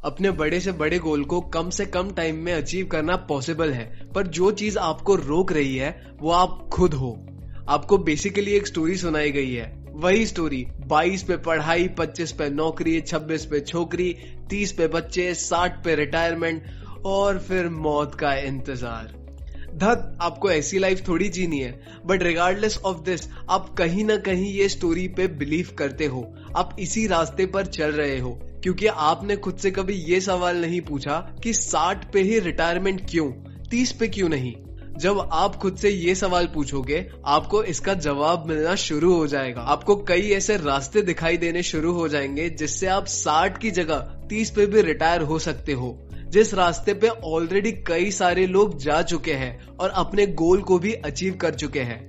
अपने बड़े से बड़े गोल को कम से कम टाइम में अचीव करना पॉसिबल है, पर जो चीज आपको रोक रही है वो आप खुद हो। आपको बेसिकली एक स्टोरी सुनाई गई है, वही स्टोरी 22 पे पढ़ाई, 25 पे नौकरी, 26 पे छोकरी, 30 पे बच्चे, 60 पे रिटायरमेंट और फिर मौत का इंतजार। धत, आपको ऐसी लाइफ थोड़ी जीनी है, बट रिगार्डलेस ऑफ दिस आप कहीं ना कहीं ये स्टोरी पे बिलीव करते हो। आप इसी रास्ते पर चल रहे हो क्योंकि आपने खुद से कभी ये सवाल नहीं पूछा कि 60 पे ही रिटायरमेंट क्यों, 30 पे क्यों नहीं। जब आप खुद से ये सवाल पूछोगे आपको इसका जवाब मिलना शुरू हो जाएगा। आपको कई ऐसे रास्ते दिखाई देने शुरू हो जाएंगे जिससे आप 60 की जगह 30 पे भी रिटायर हो सकते हो, जिस रास्ते पे ऑलरेडी कई सारे लोग जा चुके हैं और अपने गोल को भी अचीव कर चुके हैं।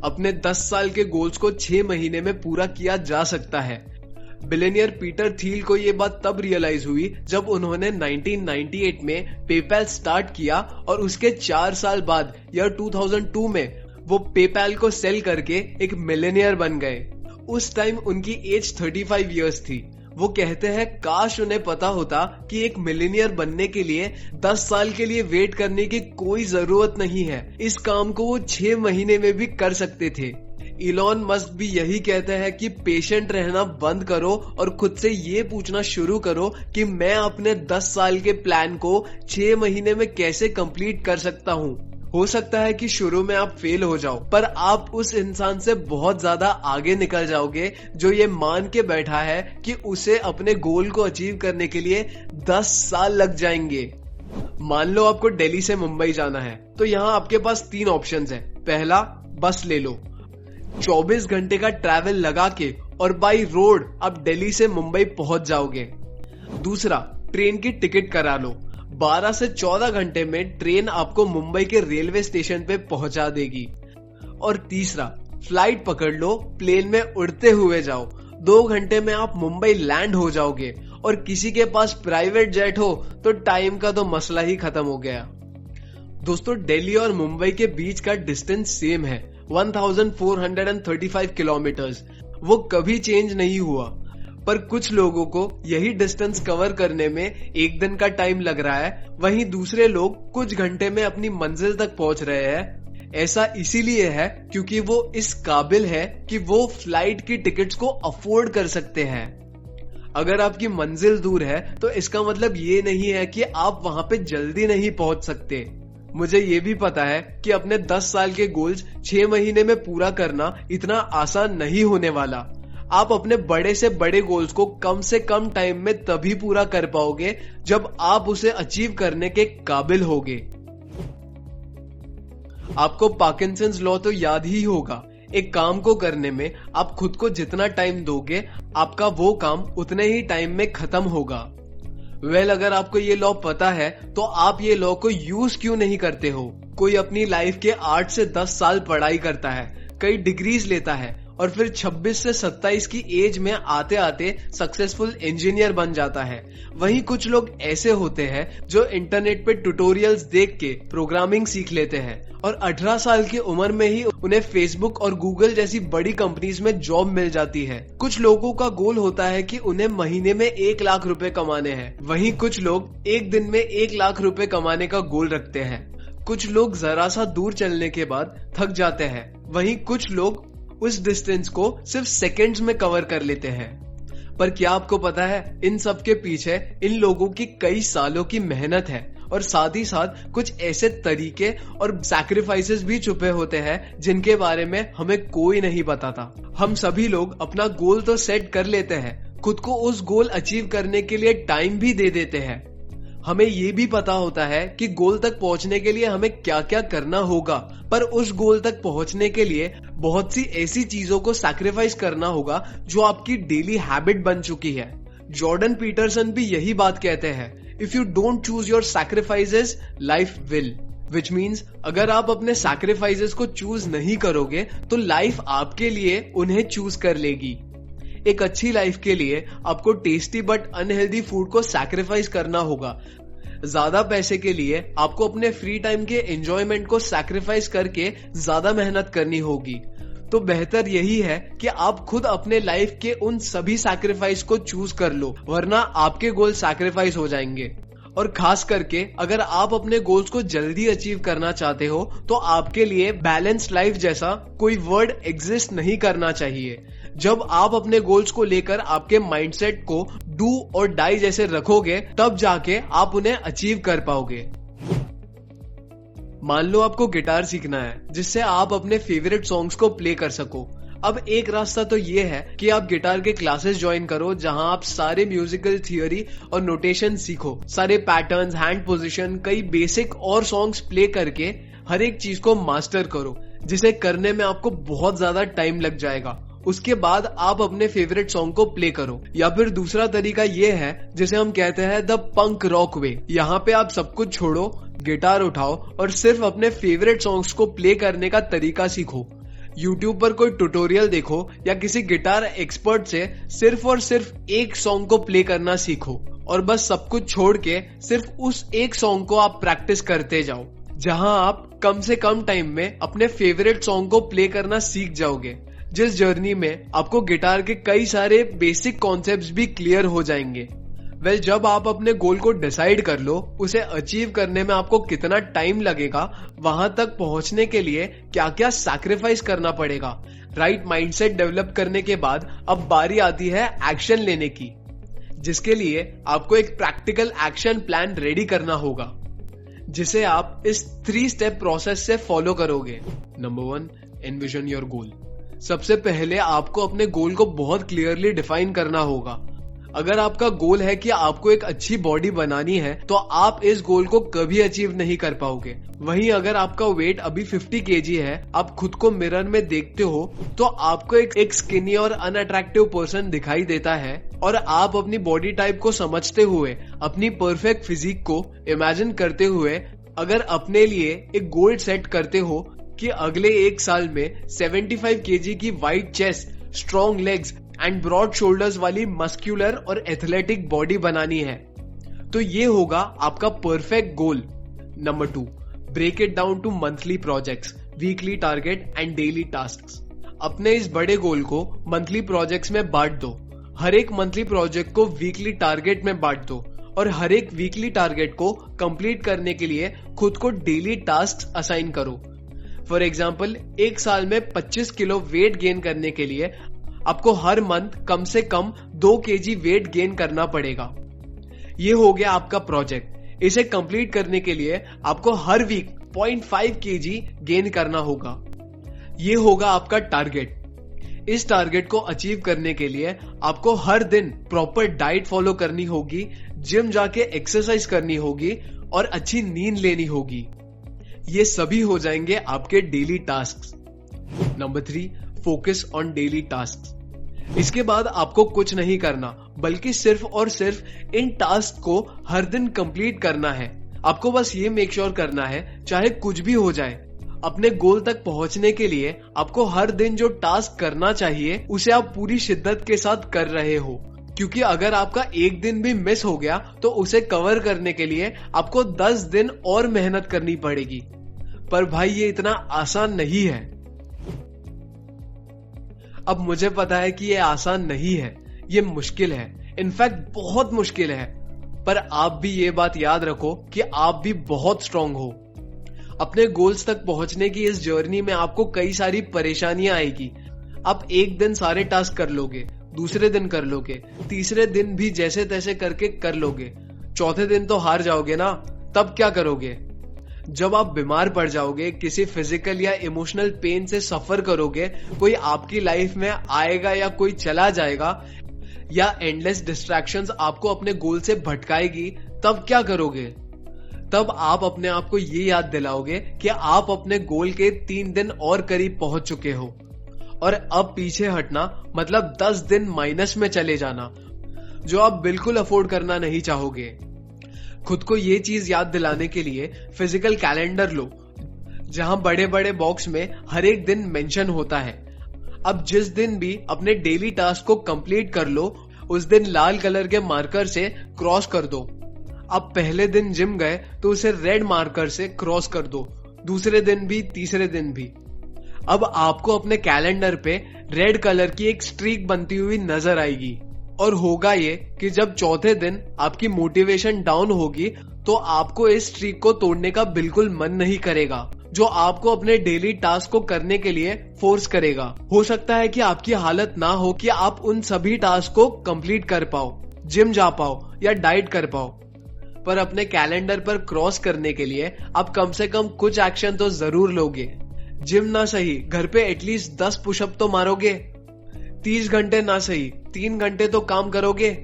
अपने 10 साल के गोल्स को 6 महीने में पूरा किया जा सकता है। बिलियनियर पीटर थील को ये बात तब रियलाइज हुई जब उन्होंने 1998 में पेपैल स्टार्ट किया और उसके 4 साल बाद ईयर 2002 में वो पेपैल को सेल करके एक मिलियनियर बन गए। उस टाइम उनकी एज 35 इयर्स थी। वो कहते हैं काश उन्हें पता होता कि एक मिलियनियर बनने के लिए 10 साल के लिए वेट करने की कोई जरूरत नहीं है, इस काम को वो 6 महीने में भी कर सकते थे। इलॉन मस्क भी यही कहते हैं कि पेशेंट रहना बंद करो और खुद से ये पूछना शुरू करो कि मैं अपने 10 साल के प्लान को 6 महीने में कैसे कंप्लीट कर सकता हूँ। हो सकता है कि शुरू में आप फेल हो जाओ, पर आप उस इंसान से बहुत ज्यादा आगे निकल जाओगे जो ये मान के बैठा है कि उसे अपने गोल को अचीव करने के लिए 10 साल लग जाएंगे। मान लो आपको दिल्ली से मुंबई जाना है, तो यहाँ आपके पास 3 ऑप्शंस हैं। पहला, बस ले लो, 24 घंटे का ट्रैवल लगा के और बाई रोड आप दिल्ली से मुंबई पहुंच जाओगे। दूसरा, ट्रेन की टिकट करा लो, 12 से 14 घंटे में ट्रेन आपको मुंबई के रेलवे स्टेशन पे पहुंचा देगी। और तीसरा, फ्लाइट पकड़ लो, प्लेन में उड़ते हुए जाओ, 2 घंटे में आप मुंबई लैंड हो जाओगे। और किसी के पास प्राइवेट जेट हो तो टाइम का तो मसला ही खत्म हो गया। दोस्तों, दिल्ली और मुंबई के बीच का डिस्टेंस सेम है, 1435 किलोमीटर्स। वो कभी चेंज नहीं हुआ, पर कुछ लोगों को यही डिस्टेंस कवर करने में 1 दिन का टाइम लग रहा है, वहीं दूसरे लोग कुछ घंटे में अपनी मंजिल तक पहुंच रहे हैं। ऐसा इसीलिए है क्योंकि वो इस काबिल है कि वो फ्लाइट की टिकट्स को अफोर्ड कर सकते हैं। अगर आपकी मंजिल दूर है तो इसका मतलब ये नहीं है कि आप वहां पे जल्दी नहीं पहुंच सकते। मुझे ये भी पता है कि अपने 10 साल के गोल्स 6 महीने में पूरा करना इतना आसान नहीं होने वाला। आप अपने बड़े से बड़े गोल्स को कम से कम टाइम में तभी पूरा कर पाओगे जब आप उसे अचीव करने के काबिल होगे। आपको पार्किंसंस लॉ तो याद ही होगा। एक काम को करने में आप खुद को जितना टाइम दोगे, आपका वो काम उतने ही टाइम में खत्म होगा। अगर आपको ये लॉ पता है तो आप ये लॉ को यूज क्यों नहीं करते हो? कोई अपनी लाइफ के 8 से 10 साल पढ़ाई करता है, कई डिग्रीज लेता है और फिर 26 से 27 की एज में आते आते सक्सेसफुल इंजीनियर बन जाता है। वहीं कुछ लोग ऐसे होते हैं जो इंटरनेट पे ट्यूटोरियल्स देख के प्रोग्रामिंग सीख लेते हैं और 18 साल की उम्र में ही उन्हें फेसबुक और गूगल जैसी बड़ी कंपनीज में जॉब मिल जाती है। कुछ लोगों का गोल होता है कि उन्हें महीने में 1 लाख रुपए कमाने हैं, वहीं कुछ लोग एक दिन में 1 लाख रुपए कमाने का गोल रखते हैं। कुछ लोग जरा सा दूर चलने के बाद थक जाते हैं, वहीं कुछ लोग उस डिस्टेंस को सिर्फ सेकंड्स में कवर कर लेते हैं। पर क्या आपको पता है, इन सब के पीछे इन लोगों की कई सालों की मेहनत है और साथ ही साथ कुछ ऐसे तरीके और सैक्रिफाइसेस भी छुपे होते हैं जिनके बारे में हमें कोई नहीं बताता। हम सभी लोग अपना गोल तो सेट कर लेते हैं, खुद को उस गोल अचीव करने के लिए टाइम भी दे देते हैं। हमें ये भी पता होता है कि गोल तक पहुंचने के लिए हमें क्या क्या करना होगा, पर उस गोल तक पहुंचने के लिए बहुत सी ऐसी चीजों को सैक्रिफाइस करना होगा जो आपकी डेली हैबिट बन चुकी है। जॉर्डन पीटरसन भी यही बात कहते हैं, if you don't choose your sacrifices, life will. Which means अगर आप अपने सैक्रिफाइसेस को चूज नहीं करोगे तो लाइफ आपके लिए उन्हें चूज कर लेगी। एक अच्छी लाइफ के लिए आपको टेस्टी बट अनहेल्दी फूड को सैक्रिफाइस करना होगा। ज्यादा पैसे के लिए आपको अपने फ्री टाइम के एंजॉयमेंट को सैक्रिफाइस करके ज्यादा मेहनत करनी होगी। तो बेहतर यही है कि आप खुद अपने लाइफ के उन सभी सैक्रिफाइस को चूज कर लो, वरना आपके गोल सैक्रिफाइस हो जाएंगे। और खास करके अगर आप अपने गोल्स को जल्दी अचीव करना चाहते हो तो आपके लिए बैलेंस्ड लाइफ जैसा कोई वर्ड एग्जिस्ट नहीं करना चाहिए। जब आप अपने गोल्स को लेकर आपके माइंडसेट को डू और डाई जैसे रखोगे, तब जाके आप उन्हें अचीव कर पाओगे। मान लो आपको गिटार सीखना है जिससे आप अपने फेवरेट सॉन्ग्स को प्ले कर सको। अब एक रास्ता तो ये है कि आप गिटार के क्लासेस ज्वाइन करो, जहां आप सारे म्यूजिकल थियोरी और नोटेशन सीखो, सारे पैटर्न्स, हैंड पोजीशन, कई बेसिक और सॉन्ग्स प्ले करके हर एक चीज को मास्टर करो, जिसे करने में आपको बहुत ज्यादा टाइम लग जाएगा। उसके बाद आप अपने फेवरेट सॉन्ग को प्ले करो। या फिर दूसरा तरीका ये है जिसे हम कहते हैं द पंक रॉक वे। यहाँ पे आप सब कुछ छोड़ो, गिटार उठाओ और सिर्फ अपने फेवरेट सॉन्ग्स को प्ले करने का तरीका सीखो। YouTube पर कोई ट्यूटोरियल देखो या किसी गिटार एक्सपर्ट से सिर्फ और सिर्फ एक सॉन्ग को प्ले करना सीखो और बस सब कुछ छोड़ के सिर्फ उस एक सॉन्ग को आप प्रैक्टिस करते जाओ, जहां आप कम से कम टाइम में अपने फेवरेट सॉन्ग को प्ले करना सीख जाओगे। जिस जर्नी में आपको गिटार के कई सारे बेसिक कॉन्सेप्ट्स भी क्लियर हो जाएंगे। जब आप अपने गोल को डिसाइड कर लो, उसे अचीव करने में आपको कितना टाइम लगेगा, वहां तक पहुंचने के लिए क्या क्या सैक्रिफाइस करना पड़ेगा, राइट माइंडसेट डेवलप करने के बाद अब बारी आती है एक्शन लेने की, जिसके लिए आपको एक प्रैक्टिकल एक्शन प्लान रेडी करना होगा, जिसे आप इस 3 स्टेप प्रोसेस से फॉलो करोगे। Number 1, envision your goal. सबसे पहले आपको अपने गोल को बहुत क्लियरली डिफाइन करना होगा। अगर आपका गोल है कि आपको एक अच्छी बॉडी बनानी है, तो आप इस गोल को कभी अचीव नहीं कर पाओगे। वहीं अगर आपका वेट अभी 50 kg है, आप खुद को मिरर में देखते हो तो आपको एक स्किनी और अनअट्रैक्टिव पर्सन दिखाई देता है, और आप अपनी बॉडी टाइप को समझते हुए, अपनी परफेक्ट फिजिक को इमेजिन करते हुए अगर अपने लिए एक गोल सेट करते हो कि अगले 1 साल में 75 kg की wide chest, strong legs and broad shoulders वाली मस्क्यूलर और एथलेटिक बॉडी बनानी है, तो ये होगा आपका perfect goal. Number 2, break it down to monthly projects, weekly target and daily tasks. अपने इस बड़े गोल को मंथली प्रोजेक्ट्स में बांट दो। हर एक मंथली प्रोजेक्ट को वीकली टारगेट में बांट दो और हर एक वीकली टारगेट को कंप्लीट करने के लिए खुद को डेली टास्क असाइन करो। फॉर एग्जाम्पल, 1 साल में 25 किलो वेट गेन करने के लिए आपको हर मंथ कम से कम 2 kg वेट गेन करना पड़ेगा। ये हो गया आपका प्रोजेक्ट। इसे कंप्लीट करने के लिए आपको हर वीक 0.5 kg गेन करना होगा। ये होगा आपका टारगेट। इस टारगेट को अचीव करने के लिए आपको हर दिन प्रॉपर डाइट फॉलो करनी होगी, जिम जाके एक्सरसाइज करनी होगी और अच्छी नींद लेनी होगी। ये सभी हो जाएंगे आपके daily tasks. Number 3, focus on daily task. इसके बाद आपको कुछ नहीं करना, बल्कि सिर्फ और सिर्फ इन टास्क को हर दिन कंप्लीट करना है। आपको बस ये मेक श्योर करना है, चाहे कुछ भी हो जाए, अपने गोल तक पहुंचने के लिए आपको हर दिन जो टास्क करना चाहिए उसे आप पूरी शिद्दत के साथ कर रहे हो। क्योंकि अगर आपका एक दिन भी मिस हो गया तो उसे कवर करने के लिए आपको 10 दिन और मेहनत करनी पड़ेगी। पर भाई, ये इतना आसान नहीं है। अब मुझे पता है कि ये आसान नहीं है, ये मुश्किल है, इनफैक्ट बहुत मुश्किल है। पर आप भी ये बात याद रखो कि आप भी बहुत स्ट्रांग हो। अपने गोल्स तक पहुंचने की इस जर्नी में आपको कई सारी परेशानियां आएगी। आप एक दिन सारे टास्क कर लोगे, दूसरे दिन कर लोगे, तीसरे दिन भी जैसे तैसे करके कर लोगे, चौथे दिन तो हार जाओगे ना। तब क्या करोगे? जब आप बीमार पड़ जाओगे, किसी फिजिकल या इमोशनल पेन से सफर करोगे, कोई आपकी लाइफ में आएगा या कोई चला जाएगा, या एंडलेस डिस्ट्रैक्शंस आपको अपने गोल से भटकाएगी, तब क्या करोगे? तब आप अपने आप को ये याद दिलाओगे कि आप अपने गोल के 3 दिन और करीब पहुंच चुके हो, और अब पीछे हटना मतलब 10 दिन माइनस में चले जाना, जो आप बिल्कुल अफोर्ड करना नहीं चाहोगे। खुद को ये चीज याद दिलाने के लिए फिजिकल कैलेंडर लो, जहां बड़े बड़े बॉक्स में हर एक दिन मेंशन होता है। अब जिस दिन भी अपने डेली टास्क को कंप्लीट कर लो, उस दिन लाल कलर के मार्कर से क्रॉस कर दो। अब पहले दिन जिम गए तो उसे रेड मार्कर से क्रॉस कर दो, दूसरे दिन भी, तीसरे दिन भी। अब आपको अपने कैलेंडर पे रेड कलर की एक स्ट्रीक बनती हुई नजर आएगी और होगा ये कि जब चौथे दिन आपकी मोटिवेशन डाउन होगी तो आपको इस स्ट्रीक को तोड़ने का बिल्कुल मन नहीं करेगा, जो आपको अपने डेली टास्क को करने के लिए फोर्स करेगा। हो सकता है कि आपकी हालत ना हो कि आप उन सभी टास्क को कंप्लीट कर पाओ, जिम जा पाओ या डाइट कर पाओ, पर अपने कैलेंडर पर क्रॉस करने के लिए आप कम से कम कुछ एक्शन तो जरूर लोगे। जिम ना सही, घर पे एटलीस्ट 10 पुशअप तो मारोगे। 30 घंटे ना सही, 3 घंटे तो काम करोगे।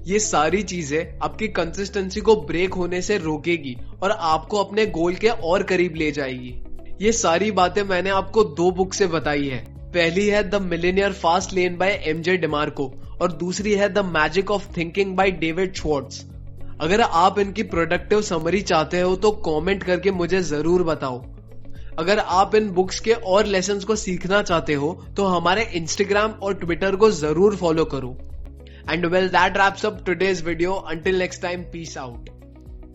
ये सारी चीजें आपकी कंसिस्टेंसी को ब्रेक होने से रोकेगी और आपको अपने गोल के और करीब ले जाएगी। ये सारी बातें मैंने आपको 2 बुक से बताई है। पहली है the millionaire fast lane by MJ DeMarco और दूसरी है the magic of thinking by David Schwartz. अगर आप इनकी प्रोडक्टिव समरी चाहते हो तो कमेंट करके मुझे जरूर बताओ। अगर आप इन बुक्स के और लेसन्स को सीखना चाहते हो तो हमारे इंस्टाग्राम और ट्विटर को जरूर फॉलो करो। And well, that wraps up today's video. Until next time, peace out.